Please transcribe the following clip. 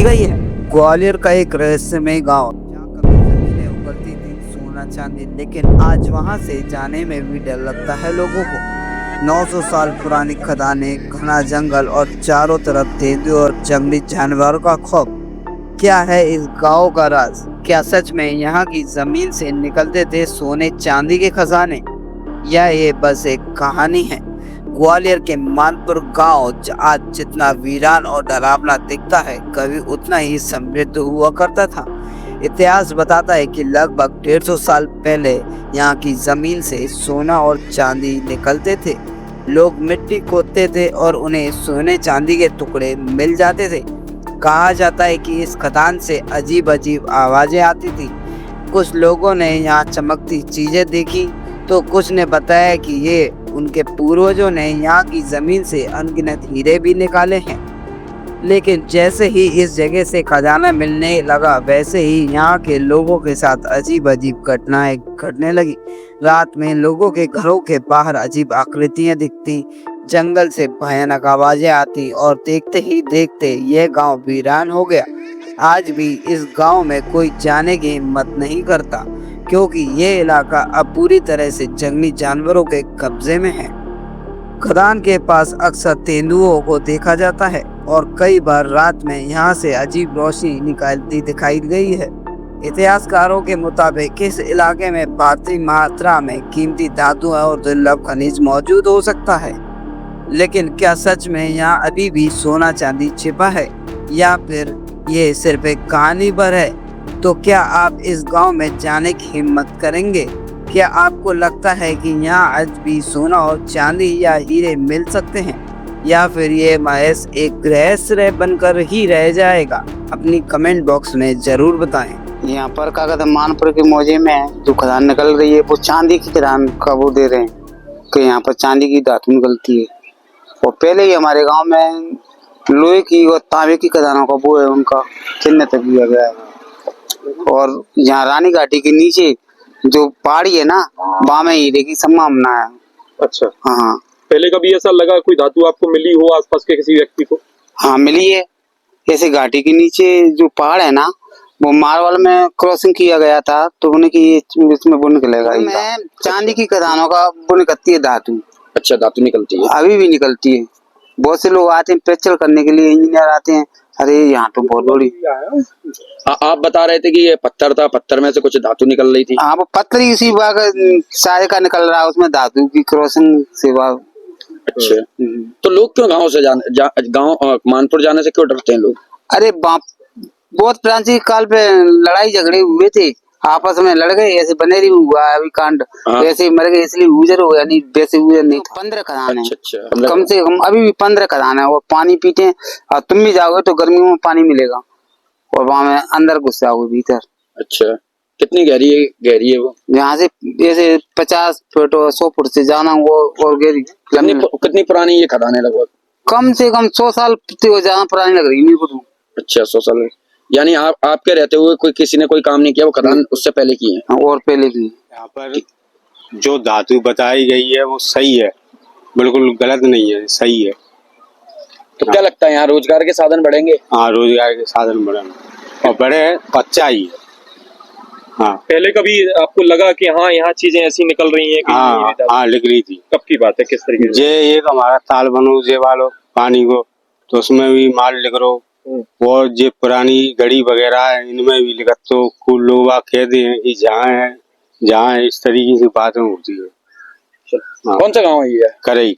गई है। ग्वालियर का एक रहस्यमय गांव जहाँ कभी जमीनें उगलती थी सोना चांदी, लेकिन आज वहां से जाने में भी डर लगता है लोगों को। 900 साल पुरानी खदानें, घना जंगल और चारों तरफ तेंदुए और जंगली जानवरों का खौफ। क्या है इस गांव का राज? क्या सच में यहाँ की जमीन से निकलते थे सोने चांदी के खजाने, या ये बस एक कहानी है? ग्वालियर के मानपुर गांव आज जितना वीरान और डरावना दिखता है, कभी उतना ही समृद्ध हुआ करता था। इतिहास बताता है कि लगभग 150 साल पहले यहाँ की जमीन से सोना और चांदी निकलते थे। लोग मिट्टी खोदते थे और उन्हें सोने चांदी के टुकड़े मिल जाते थे। कहा जाता है कि इस खदान से अजीब अजीब आवाजें आती थी। कुछ लोगों ने यहाँ चमकती चीजें देखी, तो कुछ ने बताया कि ये उनके पूर्वजों ने यहाँ की जमीन से अनगिनत हीरे भी निकाले हैं। लेकिन जैसे ही इस जगह से खजाना मिलने लगा, वैसे ही यहाँ के लोगों के साथ अजीब अजीब घटनाएं घटने लगी। रात में लोगों के घरों के बाहर अजीब आकृतियां दिखती, जंगल से भयानक आवाजें आती और देखते ही देखते यह गांव वीरान हो गया। आज भी इस गांव में कोई जाने की हिम्मत नहीं करता, क्योंकि ये इलाका अब पूरी तरह से जंगली जानवरों के कब्जे में है। खदान के पास अक्सर तेंदुओं को देखा जाता है और कई बार रात में यहाँ से अजीब रोशनी निकलती दिखाई गई है। इतिहासकारों के मुताबिक इस इलाके में भारी मात्रा में कीमती धातु और दुर्लभ खनिज मौजूद हो सकता है। लेकिन क्या सच में यहाँ अभी भी सोना चांदी छिपा है, या फिर ये सिर्फ एक कहानी पर है? तो क्या आप इस गांव में जाने की हिम्मत करेंगे? क्या आपको लगता है कि यहाँ आज भी सोना और चांदी या हीरे मिल सकते हैं, या फिर ये महज एक रहस्य बनकर ही रह जाएगा? अपनी कमेंट बॉक्स में जरूर बताएं। यहाँ पर क्या कहते हैं, मानपुर के मौजे में जो खदान निकल रही है वो चांदी की खदान का वो दे रहे हैं कि यहाँ पर चांदी की धातु निकलती है। और पहले ही हमारे गांव में लोहे की और तांबे की खदानों का वो है, उनका चिन्हित किया गया है। और यहाँ रानी घाटी के नीचे जो पहाड़ी है ना, वहाँ में हीरे की संभावना है। अच्छा, हाँ। पहले कभी ऐसा लगा कोई धातु आपको मिली हो आसपास के किसी व्यक्ति को? हाँ मिली है। ऐसे घाटी के नीचे जो पहाड़ है ना, वो मार्बल में क्रॉसिंग किया गया था, तो उन्हें की इसमें वो निकलेगा। मैं चांदी की खदानों का वो निकलती है धातु। अच्छा, धातु निकलती है, अभी भी निकलती है। बहुत से लोग आते हैं पेट्रोल करने के लिए, इंजीनियर आते हैं, अरे यहाँ तो बहुत बड़ी। आप बता रहे थे कि ये पत्थर था, पत्थर में से कुछ धातु निकल रही थी। हाँ, वो पत्थर ही उसी बाग सारे का निकल रहा है, उसमें धातु की क्रॉसिंग से बाग। अच्छा, तो लोग क्यों गांव से गांव मानपुर जाने से क्यों डरते हैं लोग? अरे बहुत प्राचीन काल पे लड़ाई झगड़े हुए थे, आपस में लड़ गए, ऐसे बनेरी हुआ है अभी कांड। ऐसे मर गए, इसलिए उजर हो गया, नहीं वैसे उजर नहीं। 15 खदान है। अच्छा, कम से कम अभी भी 15 खदान है। और पानी पीते हैं, और तुम भी जाओगे तो गर्मियों में पानी मिलेगा, और वहाँ में अंदर घुस जाओगे भीतर। अच्छा, कितनी गहरी है वो? यहाँ से ऐसे 50 फुट और 100 फुट से जाना वो, और गहरी। कितनी पुरानी ये खदान है? लगभग कम से कम 100 साल ज्यादा पुरानी लग रही है मेरे को तो। अच्छा, 100 साल। यानी आपके रहते हुए कोई किसी ने कोई काम नहीं किया, वो खदान उससे पहले की है? और पहले की। यहाँ पर जो धातु बताई गई है वो सही है, बिल्कुल गलत नहीं है, सही है। तो क्या लगता है यहाँ रोजगार के साधन बढ़ेंगे? हाँ, रोजगार के साधन बढ़ेंगे, और बड़े अच्छा ही है। हाँ, पहले कभी आपको लगा कि हाँ यहाँ चीजें ऐसी निकल रही हैं? हाँ लिख रही थी। कब की बात है, किस तरीके से? ये एक हमारा ताल बनो जे वालो पानी को, तो उसमें भी माल लिख रो, और ये पुरानी घड़ी वगैरह है, इनमें भी लिखत, तो कुछ लोग कहते हैं कि जहाँ है इस तरीके की बातें होती है। कौन सा गाँव है ये? करई।